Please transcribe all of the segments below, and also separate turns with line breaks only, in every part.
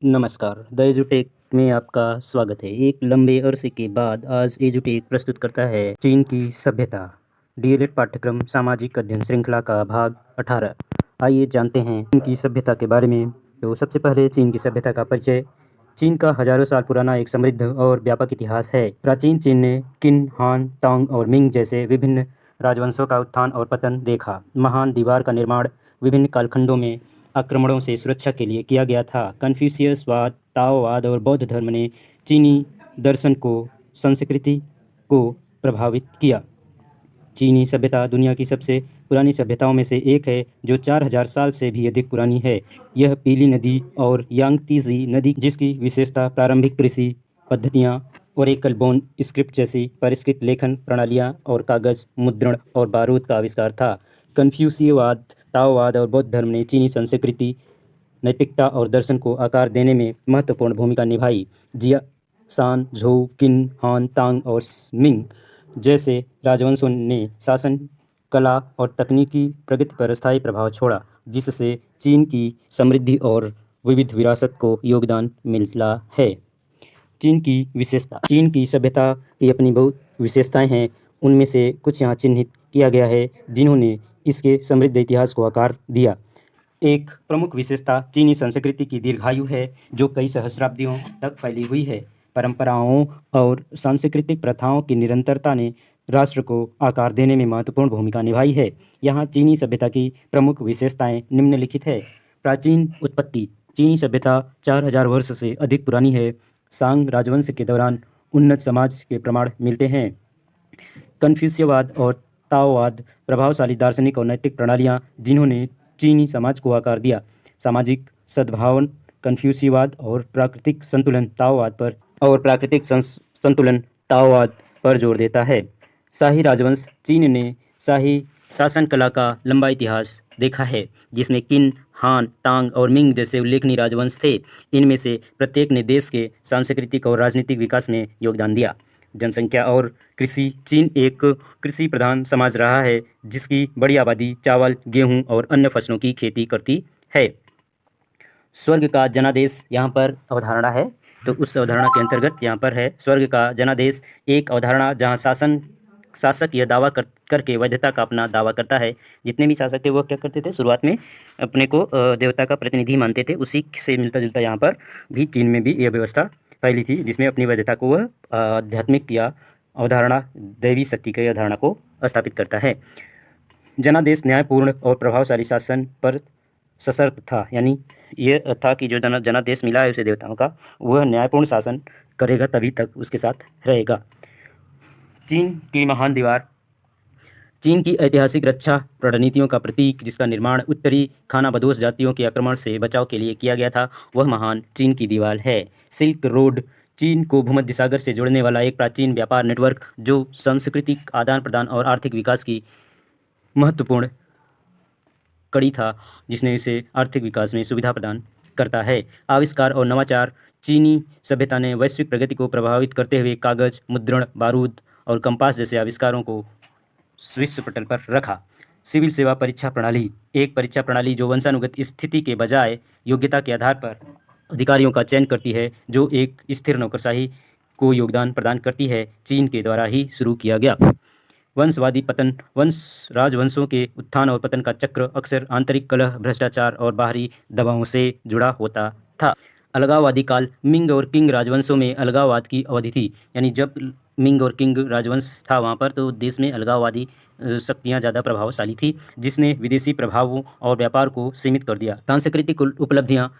नमस्कार, द एजुटेक में आपका स्वागत है। एक लंबे अरसे के बाद आज एजुटेक प्रस्तुत करता है चीन की सभ्यता डीएलएड पाठ्यक्रम सामाजिक अध्ययन श्रृंखला का भाग 18। आइए जानते हैं चीन की सभ्यता के बारे में। तो सबसे पहले चीन की सभ्यता का परिचय। चीन का हजारों साल पुराना एक समृद्ध और व्यापक इतिहास है। प्राचीन चीन ने किन, हान, तांग और मिंग जैसे विभिन्न राजवंशों का उत्थान और पतन देखा। महान दीवार का निर्माण विभिन्न कालखंडों में आक्रमणों से सुरक्षा के लिए किया गया था। कन्फ्यूशियसवाद, ताओवाद और बौद्ध धर्म ने चीनी दर्शन को संस्कृति को प्रभावित किया। चीनी सभ्यता दुनिया की सबसे पुरानी सभ्यताओं में से एक है, जो 4000 साल से भी अधिक पुरानी है। यह पीली नदी और यांगत्ज़ी नदी, जिसकी विशेषता प्रारंभिक कृषि पद्धतियाँ, ओरेकल बोन स्क्रिप्ट जैसी परिष्कृत लेखन प्रणालियाँ और कागज, मुद्रण और बारूद का आविष्कार था। कन्फ्यूशियवाद, ताओवाद और बौद्ध धर्म ने चीनी संस्कृति, नैतिकता और दर्शन को आकार देने में महत्वपूर्ण भूमिका निभाई। जिया, शान, झोउ, किन, हान, तांग और मिंग जैसे राजवंशों ने शासन, कला और तकनीकी प्रगति पर स्थायी प्रभाव छोड़ा, जिससे चीन की समृद्धि और विविध विरासत को योगदान मिला है। चीन की विशेषता। चीन की सभ्यता की अपनी बहुत विशेषताएं हैं। उनमें से कुछ यहाँ चिन्हित किया गया है, जिन्होंने इसके समृद्ध इतिहास को आकार दिया। एक प्रमुख विशेषता चीनी संस्कृति की दीर्घायु है, जो कई सहस्राब्दियों तक फैली हुई है। परंपराओं और सांस्कृतिक प्रथाओं की निरंतरता ने राष्ट्र को आकार देने में महत्वपूर्ण भूमिका निभाई है। यहाँ चीनी सभ्यता की प्रमुख विशेषताएं निम्नलिखित है। प्राचीन उत्पत्ति। चीनी सभ्यता 4000 वर्ष से अधिक पुरानी है। सांग राजवंश के दौरान उन्नत समाज के प्रमाण मिलते हैं। कन्फ्यूशियवाद और ताओवाद प्रभावशाली दार्शनिक और नैतिक प्रणालियाँ, जिन्होंने चीनी समाज को आकार दिया। सामाजिक सद्भावन। कन्फ्यूशियवाद और प्राकृतिक संतुलन ताओवाद पर जोर देता है। शाही राजवंश। चीन ने शाही शासन कला का लंबा इतिहास देखा है, जिसमें किन, हान, तांग और मिंग जैसे उल्लेखनीय राजवंश थे। इनमें से प्रत्येक ने देश के सांस्कृतिक और राजनीतिक विकास में योगदान दिया। जनसंख्या और कृषि। चीन एक कृषि प्रधान समाज रहा है, जिसकी बड़ी आबादी चावल, गेहूं और अन्य फसलों की खेती करती है। स्वर्ग का जनादेश यहाँ पर अवधारणा है, तो उस अवधारणा के अंतर्गत यहाँ पर है स्वर्ग का जनादेश। एक अवधारणा जहाँ शासक यह दावा करके वैधता का अपना दावा करता है। जितने भी शासक थे वो क्या करते थे, शुरुआत में अपने को देवता का प्रतिनिधि मानते थे। उसी से मिलता जुलता यहाँ पर भी चीन में भी यह व्यवस्था फैली थी, जिसमें अपनी वैधता को वह आध्यात्मिक या अवधारणा दैवी शक्ति की अवधारणा को स्थापित करता है। जनादेश न्यायपूर्ण और प्रभावशाली शासन पर सशर्त था, यानी यह था कि जो जनादेश मिला है उसे देवताओं का, वह न्यायपूर्ण शासन करेगा तभी तक उसके साथ रहेगा। चीन की महान दीवार। चीन की ऐतिहासिक रक्षा रणनीतियों का प्रतीक, जिसका निर्माण उत्तरी खानाबदोश जातियों के आक्रमण से बचाव के लिए किया गया था, वह महान चीन की दीवार है। Silk road. चीन को भूमध्य सागर से जोड़ने वाला एक प्राचीन व्यापार नेटवर्क, जो सांस्कृतिक आदान प्रदान और आर्थिक विकास की महत्वपूर्ण कड़ी था, जिसने इसे आर्थिक विकास में सुविधा प्रदान करता है। आविष्कार और नवाचार। चीनी सभ्यता ने वैश्विक प्रगति को प्रभावित करते हुए कागज, मुद्रण, बारूद और कंपास जैसे आविष्कारों को विश्व पटल पर रखा। सिविल सेवा परीक्षा प्रणाली। एक परीक्षा प्रणाली जो वंशानुगत स्थिति के बजाय योग्यता के आधार पर अधिकारियों का चयन करती है, जो एक स्थिर नौकरशाही को योगदान प्रदान करती है, चीन के द्वारा ही शुरू किया गया। वंशवादी पतन। राजवंशों के उत्थान और पतन का चक्र अक्सर आंतरिक कलह, भ्रष्टाचार और बाहरी दबावों से जुड़ा होता था। अलगाववादी काल। मिंग और किंग राजवंशों में अलगाववाद की अवधि थी, यानी जब मिंग और किंग राजवंश था वहाँ पर, तो देश में अलगाववादी शक्तियाँ ज़्यादा प्रभावशाली थी, जिसने विदेशी प्रभावों और व्यापार को सीमित कर दिया। सांस्कृतिक उपलब्धियाँ।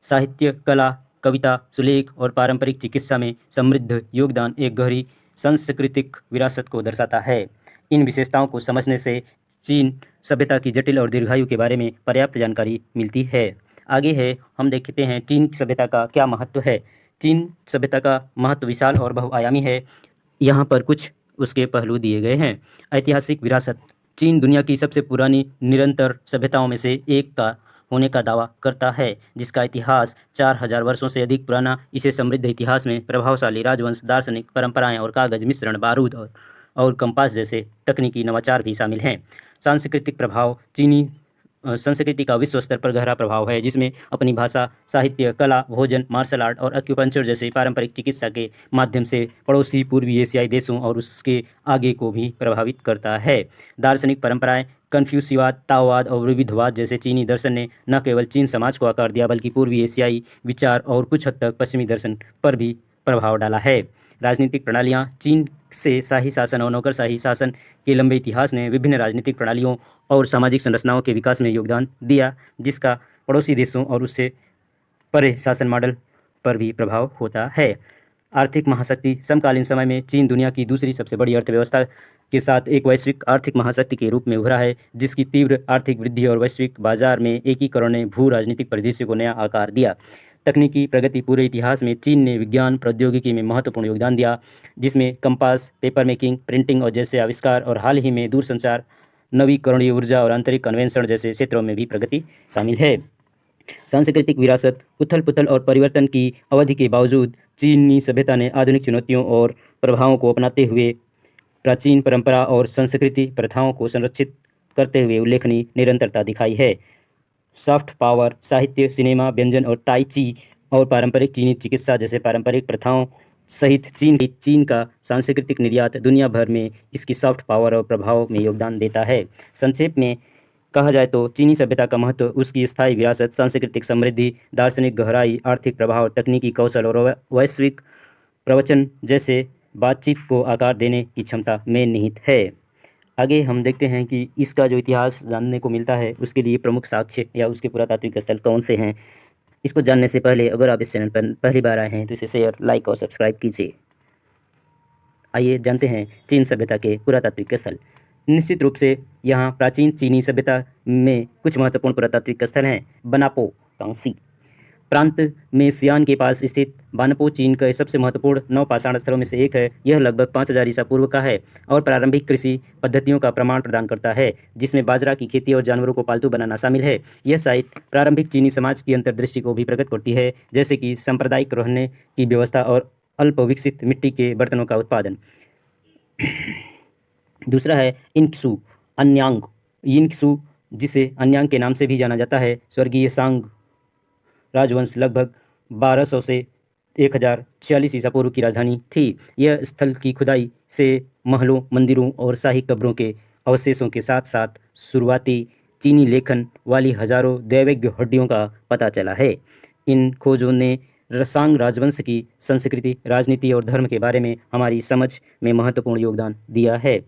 साहित्य, कला, कविता, सुलेख और पारंपरिक चिकित्सा में समृद्ध योगदान एक गहरी सांस्कृतिक विरासत को दर्शाता है। इन विशेषताओं को समझने से चीन सभ्यता की जटिल और दीर्घायु के बारे में पर्याप्त जानकारी मिलती है। आगे है, हम देखते हैं चीन सभ्यता का क्या महत्व है। चीन सभ्यता का महत्व विशाल और बहुआयामी है। यहाँ पर कुछ उसके पहलू दिए गए हैं। ऐतिहासिक विरासत। चीन दुनिया की सबसे पुरानी निरंतर सभ्यताओं में से एक का होने का दावा करता है, जिसका इतिहास 4000 वर्षों से अधिक पुराना। इसे समृद्ध इतिहास में प्रभावशाली राजवंश, दार्शनिक परंपराएं और कागज, मिश्रण, बारूद और कंपास जैसे तकनीकी नवाचार भी शामिल हैं। सांस्कृतिक प्रभाव। चीनी संस्कृति का विश्व स्तर पर गहरा प्रभाव है, जिसमें अपनी भाषा, साहित्य, कला, भोजन, मार्शल आर्ट और एक्यूपंक्चर जैसे पारंपरिक चिकित्सा के माध्यम से पड़ोसी पूर्वी एशियाई देशों और उसके आगे को भी प्रभावित करता है। दार्शनिक परंपराएं, कन्फ्यूशियवाद, ताओवाद और विविधवाद जैसे चीनी दर्शन ने न केवल चीन समाज को आकार दिया, बल्कि पूर्वी एशियाई विचार और कुछ हद तक पश्चिमी दर्शन पर भी प्रभाव डाला है। राजनीतिक प्रणालियाँ, चीन से शाही शासन और नौकरशाही शासन के लंबे इतिहास ने विभिन्न राजनीतिक प्रणालियों और सामाजिक संरचनाओं के विकास में योगदान दिया, जिसका पड़ोसी देशों और उससे परे शासन मॉडल पर भी प्रभाव होता है। आर्थिक महाशक्ति, समकालीन समय में चीन दुनिया की दूसरी सबसे बड़ी अर्थव्यवस्था के साथ एक वैश्विक आर्थिक महाशक्ति के रूप में उभरा है, जिसकी तीव्र आर्थिक वृद्धि और वैश्विक बाजार में एकीकरण ने भू राजनीतिक परिदृश्य को नया आकार दिया। तकनीकी प्रगति, पूरे इतिहास में चीन ने विज्ञान प्रौद्योगिकी में महत्वपूर्ण योगदान दिया, जिसमें कंपास, पेपर मेकिंग, प्रिंटिंग और जैसे आविष्कार, और हाल ही में दूरसंचार, नवीकरणीय ऊर्जा और आंतरिक अन्वेषण जैसे क्षेत्रों में भी प्रगति शामिल है। सांस्कृतिक विरासत, उथल पुथल और परिवर्तन की अवधि के बावजूद चीनी सभ्यता ने आधुनिक चुनौतियों और प्रभावों को अपनाते हुए प्राचीन परंपरा और संस्कृति प्रथाओं को संरक्षित करते हुए उल्लेखनीय निरंतरता दिखाई है। सॉफ्ट पावर, साहित्य, सिनेमा, व्यंजन और ताई ची और पारंपरिक चीनी चिकित्सा जैसे पारंपरिक प्रथाओं सहित चीन का सांस्कृतिक निर्यात दुनिया भर में इसकी सॉफ्ट पावर और प्रभाव में योगदान देता है। संक्षेप में कहा जाए तो चीनी सभ्यता का महत्व उसकी स्थायी विरासत, सांस्कृतिक समृद्धि, दार्शनिक गहराई, आर्थिक प्रभाव, तकनीकी कौशल और वैश्विक प्रवचन जैसे बातचीत को आकार देने की क्षमता में निहित है। आगे हम देखते हैं कि इसका जो इतिहास जानने को मिलता है उसके लिए प्रमुख साक्ष्य या उसके पुरातात्विक स्थल कौन से हैं। इसको जानने से पहले अगर आप इस चैनल पर पहली बार आए हैं तो इसे शेयर, लाइक और सब्सक्राइब कीजिए। आइए जानते हैं चीन सभ्यता के पुरातात्विक स्थल। निश्चित रूप से यहाँ प्राचीन चीनी सभ्यता में कुछ महत्वपूर्ण पुरातात्विक स्थल हैं। बनापो कांसी प्रांत में सियान के पास स्थित बानपो चीन के सबसे महत्वपूर्ण नवपाषाण स्थलों में से एक है। यह लगभग 5000 ईसा पूर्व का है और प्रारंभिक कृषि पद्धतियों का प्रमाण प्रदान करता है, जिसमें बाजरा की खेती और जानवरों को पालतू बनाना शामिल है। यह साइट प्रारंभिक चीनी समाज की अंतर्दृष्टि को भी प्रकट करती है, जैसे कि सांप्रदायिक रहने की व्यवस्था और अल्प विकसित मिट्टी के बर्तनों का उत्पादन। दूसरा है इनक्सू अन्यांग। इनक्सू, जिसे अन्यांग के नाम से भी जाना जाता है, स्वर्गीय सांग राजवंश लगभग 1200 से 1046 ईसा पूर्व की राजधानी थी। यह स्थल की खुदाई से महलों, मंदिरों और शाही कब्रों के अवशेषों के साथ साथ शुरुआती चीनी लेखन वाली हजारों दैवज्ञ हड्डियों का पता चला है। इन खोजों ने सांग राजवंश की संस्कृति, राजनीति और धर्म के बारे में हमारी समझ में महत्वपूर्ण योगदान दिया है।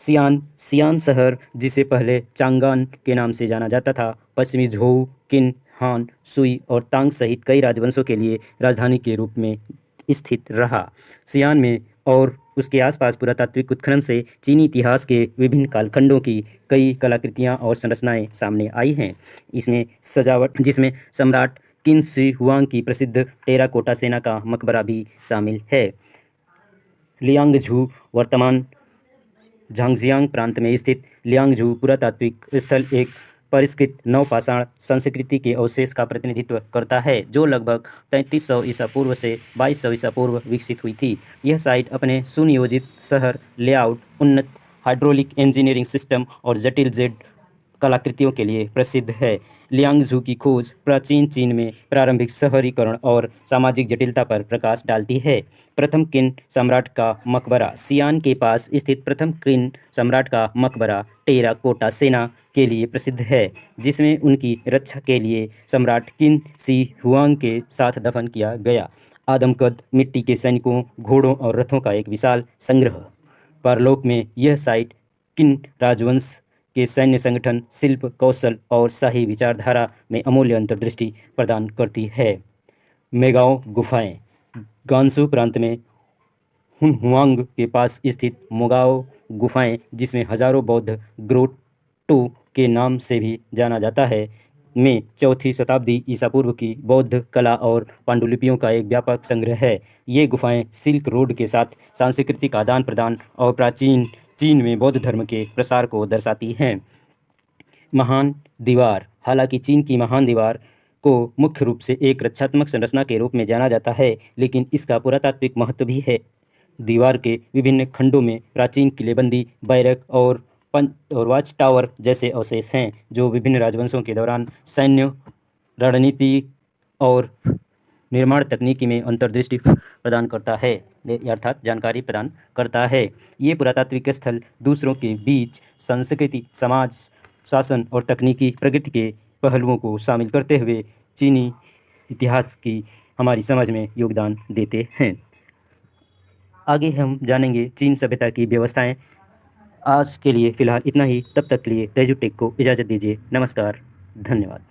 सियान शहर, जिसे पहले चांगान के नाम से जाना जाता था, पश्चिमी झोउ, किन, हान, सुई और तांग सहित कई राजवंशों के लिए राजधानी के रूप में स्थित रहा। सियान में और उसके आसपास पुरातात्विक उत्खनन से चीनी इतिहास के विभिन्न कालखंडों की कई कलाकृतियाँ और संरचनाएं सामने आई हैं। इसमें सजावट, जिसमें सम्राट किन शी हुआंग की प्रसिद्ध टेराकोटा सेना का मकबरा भी शामिल है। लियांगझू वर्तमान झांगजियांग प्रांत में स्थित लियांगझू पुरातात्विक स्थल एक परिष्कृत नवपाषाण संस्कृति के अवशेष का प्रतिनिधित्व करता है, जो लगभग 3300 ईसा पूर्व से 2200 ईसा पूर्व विकसित हुई थी। यह साइट अपने सुनियोजित शहर लेआउट, उन्नत हाइड्रोलिक इंजीनियरिंग सिस्टम और जटिल जेड कलाकृतियों के लिए प्रसिद्ध है। लियांगझू की खोज प्राचीन चीन में प्रारंभिक शहरीकरण और सामाजिक जटिलता पर प्रकाश डालती है। प्रथम किन सम्राट का मकबरा। सियान के पास स्थित प्रथम किन सम्राट का मकबरा टेराकोटा सेना के लिए प्रसिद्ध है, जिसमें उनकी रक्षा के लिए सम्राट किन शी हुआंग के साथ दफन किया गया। आदमकद मिट्टी के सैनिकों, घोड़ों और रथों का एक विशाल संग्रह। परलोक में यह साइट किन राजवंश के सैन्य संगठन, शिल्प कौशल और शाही विचारधारा में अमूल्य अंतर्दृष्टि प्रदान करती है। मेगाओ गुफाएं। गांसू प्रांत में हुनहुआंग के पास स्थित मोगाओ गुफाएं, जिसमें हजारों बौद्ध ग्रोटो के नाम से भी जाना जाता है, में 4वीं शताब्दी ईसा पूर्व की बौद्ध कला और पांडुलिपियों का एक व्यापक संग्रह है। ये गुफाएं सिल्क रोड के साथ सांस्कृतिक आदान प्रदान और प्राचीन चीन में बौद्ध धर्म के प्रसार को दर्शाती हैं। महान दीवार। हालांकि चीन की महान दीवार को मुख्य रूप से एक रक्षात्मक संरचना के रूप में जाना जाता है, लेकिन इसका पुरातात्विक महत्व भी है। दीवार के विभिन्न खंडों में प्राचीन किलेबंदी, बैरक और और वॉच टावर जैसे अवशेष हैं जो विभिन्न राजवंशों के दौरान सैन्य रणनीति और निर्माण तकनीकी में अंतर्दृष्टि प्रदान करता है अर्थात जानकारी प्रदान करता है। ये पुरातात्विक स्थल दूसरों के बीच संस्कृति, समाज, शासन और तकनीकी प्रगति के पहलुओं को शामिल करते हुए चीनी इतिहास की हमारी समझ में योगदान देते हैं। आगे हम जानेंगे चीन सभ्यता की व्यवस्थाएं। आज के लिए फ़िलहाल इतना ही। तब तक के लिए तेजू टेक को इजाज़त दीजिए। नमस्कार, धन्यवाद।